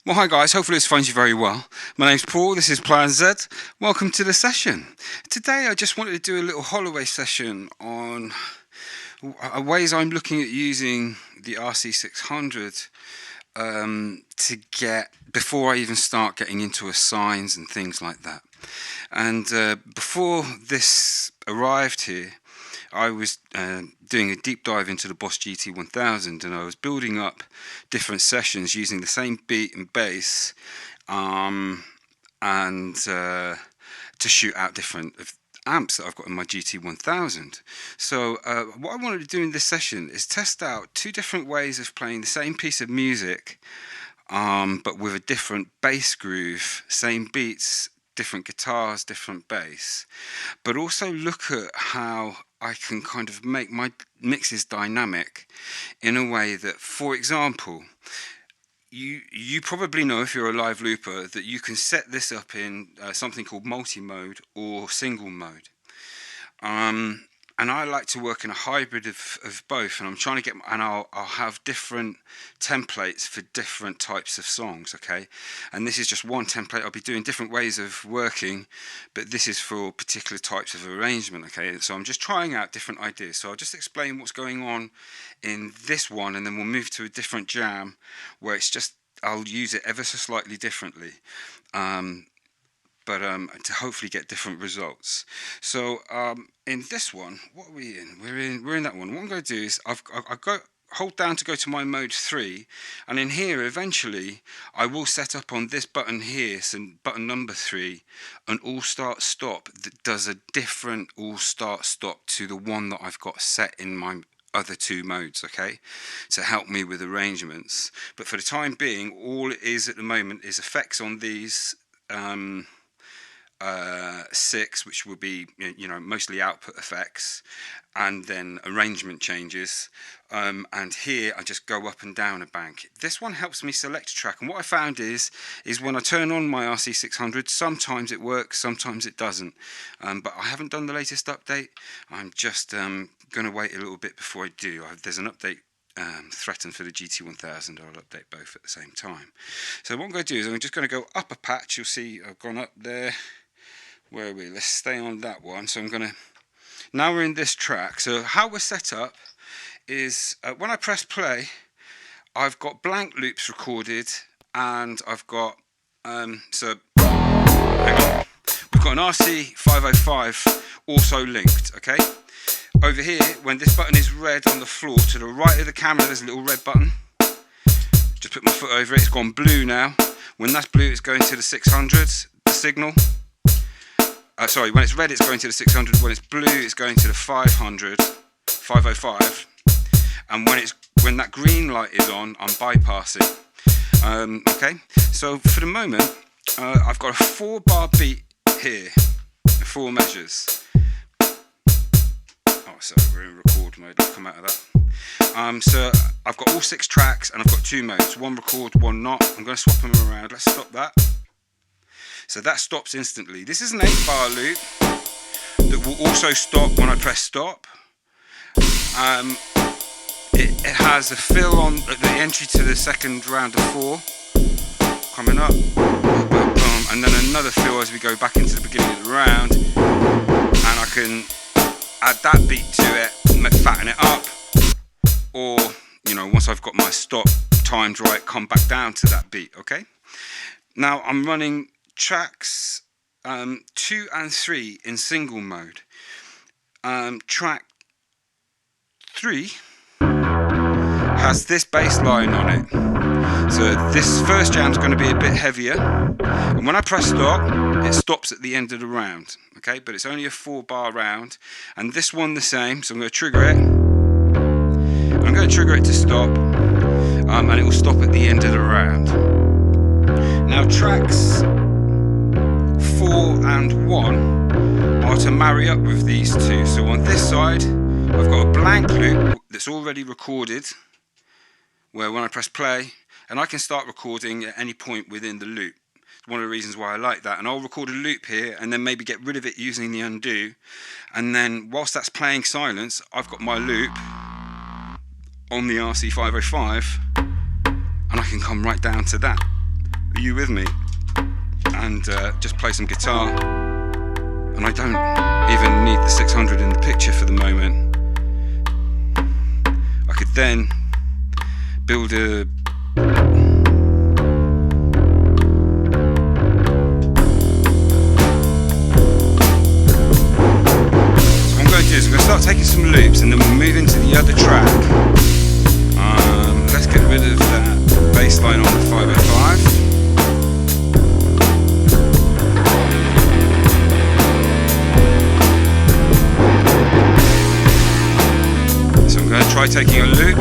Well, hi guys, hopefully this finds you very well. My name's Paul, this is Plan Z. Welcome to the session. Today I just wanted to do a little Holloway session on ways I'm looking at using the RC-600 to get, before I even start getting into assigns and things like that. And before this arrived here, I was doing a deep dive into the Boss GT1000, and I was building up different sessions using the same beat and bass, to shoot out different amps that I've got in my GT1000. So what I wanted to do in this session is test out two different ways of playing the same piece of music, but with a different bass groove, same beats, different guitars, different bass, but also look at how I can kind of make my mixes dynamic in a way that, for example, you probably know, if you're a live looper, that you can set this up in something called multi-mode or single mode. And I like to work in a hybrid of both, and I'm trying to get, and I'll have different templates for different types of songs, okay? And this is just one template. I'll be doing different ways of working, but this is for particular types of arrangement, okay? So I'm just trying out different ideas. So I'll just explain what's going on in this one, and then we'll move to a different jam where it's just, I'll use it ever so slightly differently. But to hopefully get different results. So in this one, what are we in? We're in that one. What I'm going to do is I've got hold down to go to my mode 3, and in here eventually I will set up on this button here, so button number 3, an all start stop that does a different all start stop to the one that I've got set in my other two modes, okay, to help me with arrangements. But for the time being, all it is at the moment is effects on these 6, which will be, you know, mostly output effects, and then arrangement changes, and here I just go up and down a bank. This one helps me select a track, and what I found is when I turn on my RC-600, sometimes it works, sometimes it doesn't, but I haven't done the latest update. I'm just going to wait a little bit before I do. There's an update threatened for the GT1000. I'll update both at the same time. So what I'm going to do is I'm just going to go up a patch. You'll see I've gone up there. Where are we? Let's stay on that one. So I'm going to, now we're in this track. So how we're set up is when I press play, I've got blank loops recorded, and I've got so hang on, we've got an RC-505 also linked, okay? Over here, when this button is red on the floor, to the right of the camera there's a little red button. Just put my foot over it. It's gone blue now. When that's blue, it's going to the 600, the signal. Sorry, when it's red, it's going to the 600. When it's blue, it's going to the 505. And when that green light is on, I'm bypassing. Okay, so for the moment, I've got a 4-bar beat here, 4 measures. Oh, sorry, we're in record mode. Let's come out of that. So I've got all 6 tracks, and I've got 2 modes: one record, one not. I'm going to swap them around. Let's stop that. So that stops instantly. This is an 8-bar loop that will also stop when I press stop. It has a fill on at the entry to the second round of 4, coming up, and then another fill as we go back into the beginning of the round, and I can add that beat to it, fatten it up, or, you know, once I've got my stop timed right, come back down to that beat, okay? Now I'm running tracks 2 and 3 in single mode. Track 3 has this bass line on it, so this first jam's going to be a bit heavier, and when I press stop, it stops at the end of the round, okay? But it's only a 4-bar round, and this one the same. So I'm going to trigger it. I'm going to trigger it to stop, and it will stop at the end of the round. Now tracks 4 and 1 are to marry up with these two. So on this side, I've got a blank loop that's already recorded, where when I press play, and I can start recording at any point within the loop. It's one of the reasons why I like that. And I'll record a loop here, and then maybe get rid of it using the undo. And then whilst that's playing silence, I've got my loop on the RC-505, and I can come right down to that. Are you with me? And just play some guitar. And I don't even need the 600 in the picture for the moment. I could then build a I'm going to start taking some loops and then we'll move into the other track. Let's get rid of that bass line on the 505. So I'm going to try taking a loop.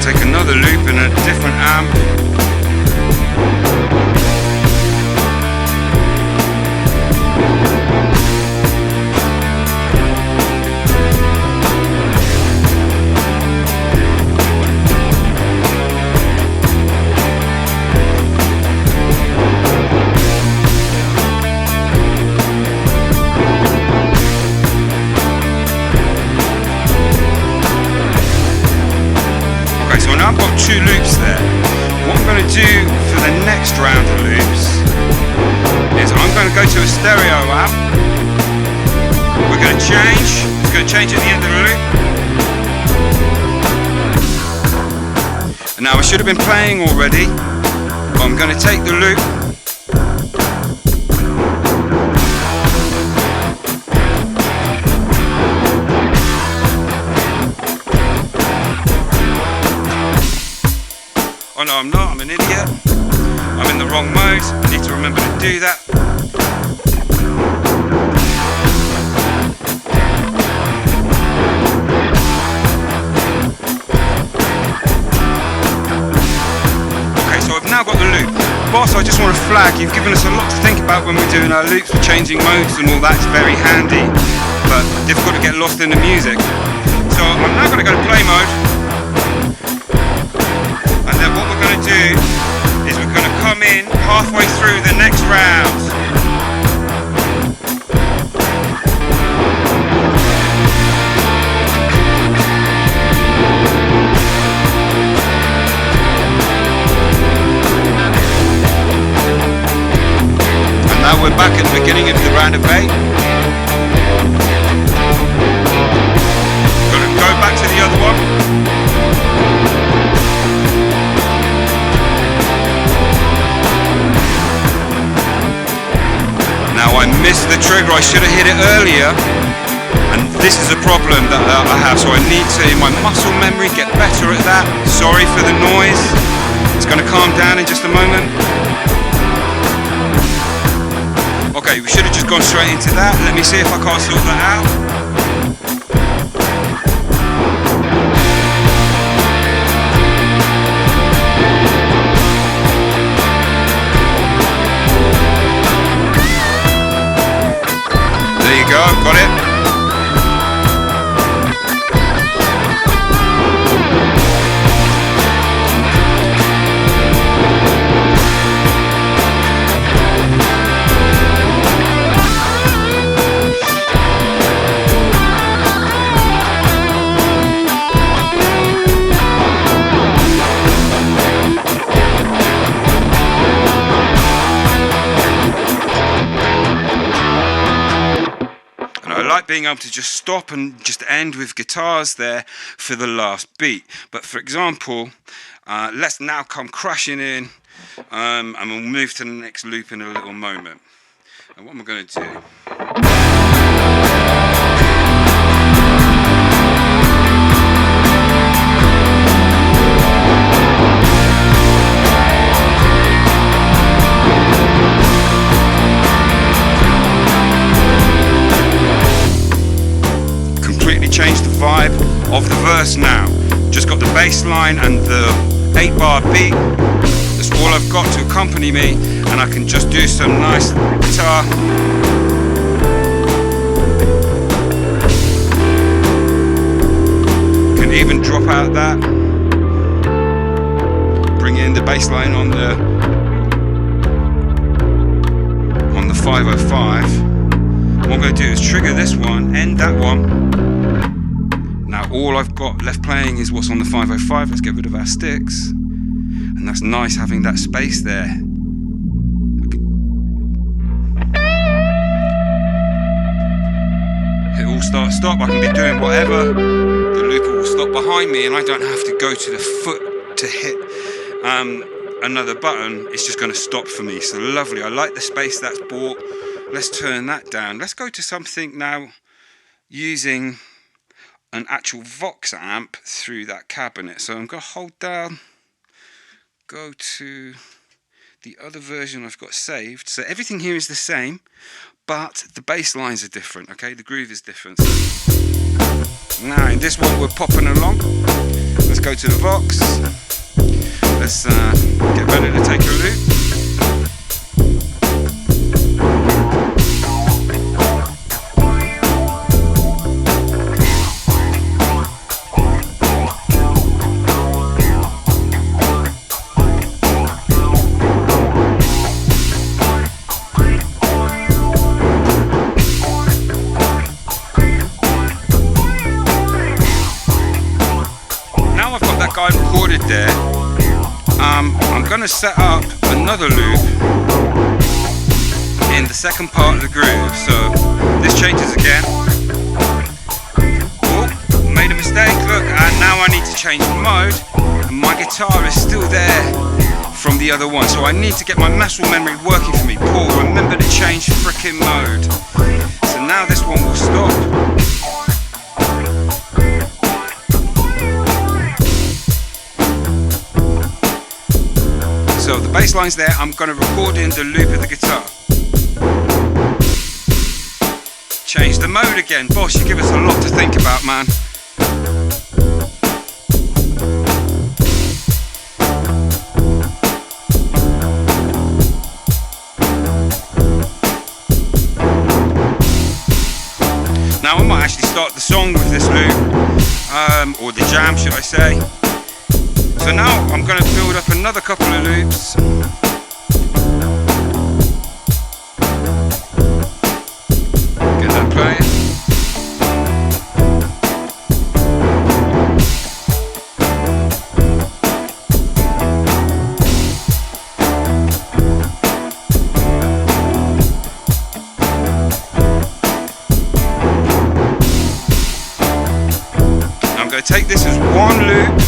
Take another loop in a different amp. I've got 2 loops there. What I'm going to do for the next round of loops is I'm going to go to a stereo amp. We're going to change. It's going to change at the end of the loop. And now I should have been playing already, but I'm going to take the loop. Oh no, I'm not, I'm an idiot. I'm in the wrong mode. I need to remember to do that. Okay, so I've now got the loop. Boss, I just want to flag, you've given us a lot to think about when we're doing our loops, we're changing modes and all that. It's very handy, but difficult to get lost in the music. So I'm now going to go to play mode. And then what we're going to do is we're going to come in halfway through the next round. And now we're back at the beginning of the round of 8. Going to go back to the other one. Now I missed the trigger, I should have hit it earlier, and this is a problem that I have, so I need to, in my muscle memory, get better at that. Sorry for the noise, it's going to calm down in just a moment. Okay, we should have just gone straight into that. Let me see if I can't sort that out. Go, got it. Being able to just stop and just end with guitars there for the last beat. But for example, let's now come crashing in, and we'll move to the next loop in a little moment. And what am I going to do? Change the vibe of the verse now. Just got the bass line and the 8-bar beat. That's all I've got to accompany me, and I can just do some nice guitar. out that, bring in the bass line on the 505. What I'm going to do is trigger this one, end that one. Now all I've got left playing is what's on the 505. Let's get rid of our sticks. And that's nice having that space there. It all start stop. I can be doing whatever. The looper will stop behind me and I don't have to go to the foot to hit another button. It's just going to stop for me. So lovely. I like the space that's bought. Let's turn that down. Let's go to something now using an actual Vox amp through that cabinet. So I'm going to hold down, go to the other version I've got saved. So everything here is the same, but the bass lines are different, okay? The groove is different. Now in this one we're popping along. Let's go to the Vox. Let's get ready to take a loop. Recorded there. I'm going to set up another loop in the second part of the groove. So this changes again. Oh, made a mistake, look, and now I need to change the mode. And my guitar is still there from the other one. So I need to get my muscle memory working for me. Paul, remember to change frickin' mode. So now this one will stop. So the bass line's there, I'm going to record in the loop of the guitar. Change the mode again. Boss, you give us a lot to think about, man. Now I might actually start the song with this loop, or the jam should I say. So now I'm going to build up another couple of loops. Get that playing. I'm going to take this as one loop.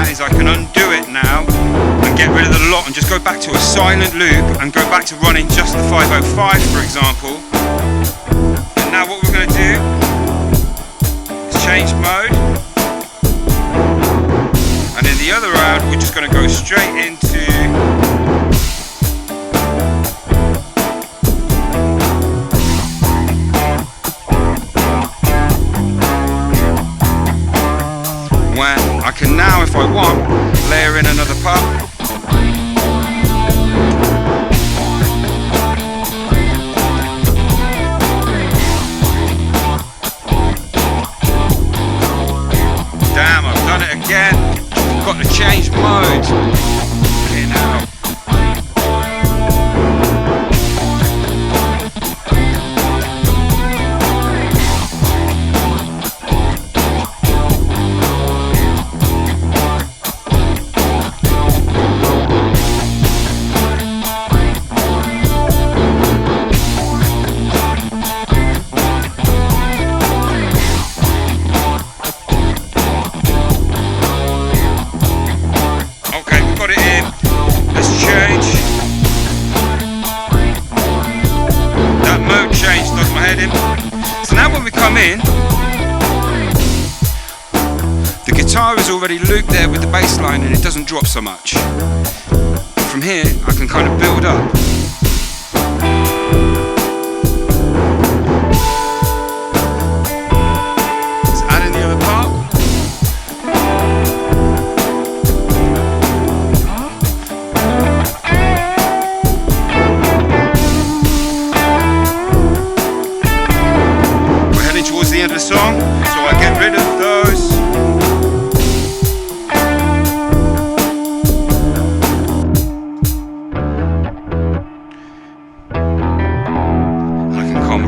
Is I can undo it now and get rid of the lot and just go back to a silent loop and go back to running just the 505, for example. And now what we're going to do is change mode, and in the other round we're just going to go straight into where I can now, if I want, layer in another part. Damn, I've done it again. I've got to change mode. Okay, now. So now when we come in, the guitar is already looped there with the bass line and it doesn't drop so much. From here I can kind of build up. Let's add in the other part. So I get rid of those.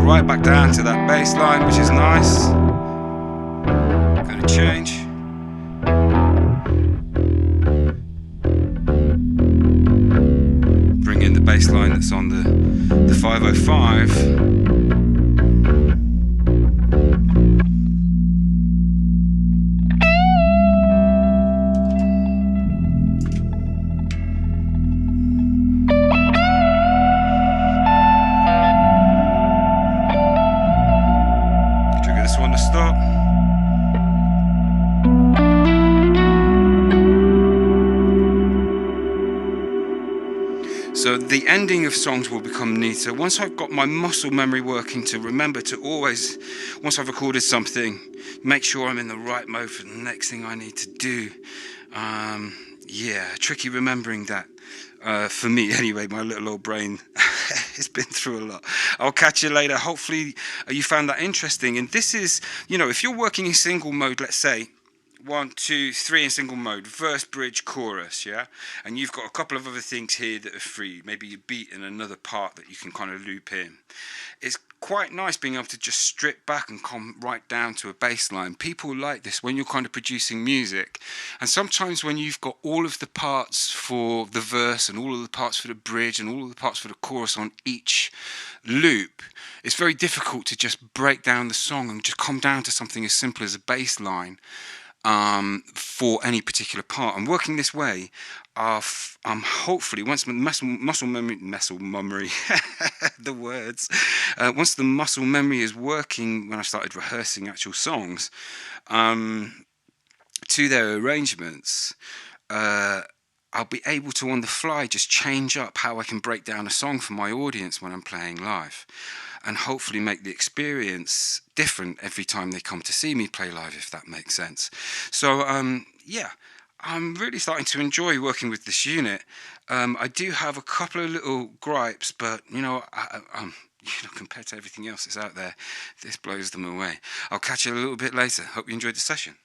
Right back down to that bass line, which is nice. Gonna change. Bring in the bass line that's on the 505. Stop. So the ending of songs will become neater once I've got my muscle memory working to remember to always, once I've recorded something, make sure I'm in the right mode for the next thing I need to do. Yeah, tricky remembering that. For me anyway, my little old brain has been through a lot. I'll catch you later. Hopefully you found that interesting. And this is, you know, if you're working in single mode, let's say 1, 2, 3 in single mode, verse, bridge, chorus, yeah, and you've got a couple of other things here that are free, maybe a beat and another part that you can kind of loop in. It's quite nice being able to just strip back and come right down to a bass line. People like this when you're kind of producing music, and sometimes when you've got all of the parts for the verse and all of the parts for the bridge and all of the parts for the chorus on each loop, it's very difficult to just break down the song and just come down to something as simple as a bass line for any particular part. And working this way, hopefully once the muscle memory the words once the muscle memory is working, when I started rehearsing actual songs to their arrangements, I'll be able to on the fly just change up how I can break down a song for my audience when I'm playing live, and hopefully make the experience different every time they come to see me play live, if that makes sense. So yeah, I'm really starting to enjoy working with this unit. I do have a couple of little gripes, but you know, compared to everything else that's out there, this blows them away. I'll catch you a little bit later. Hope you enjoyed the session.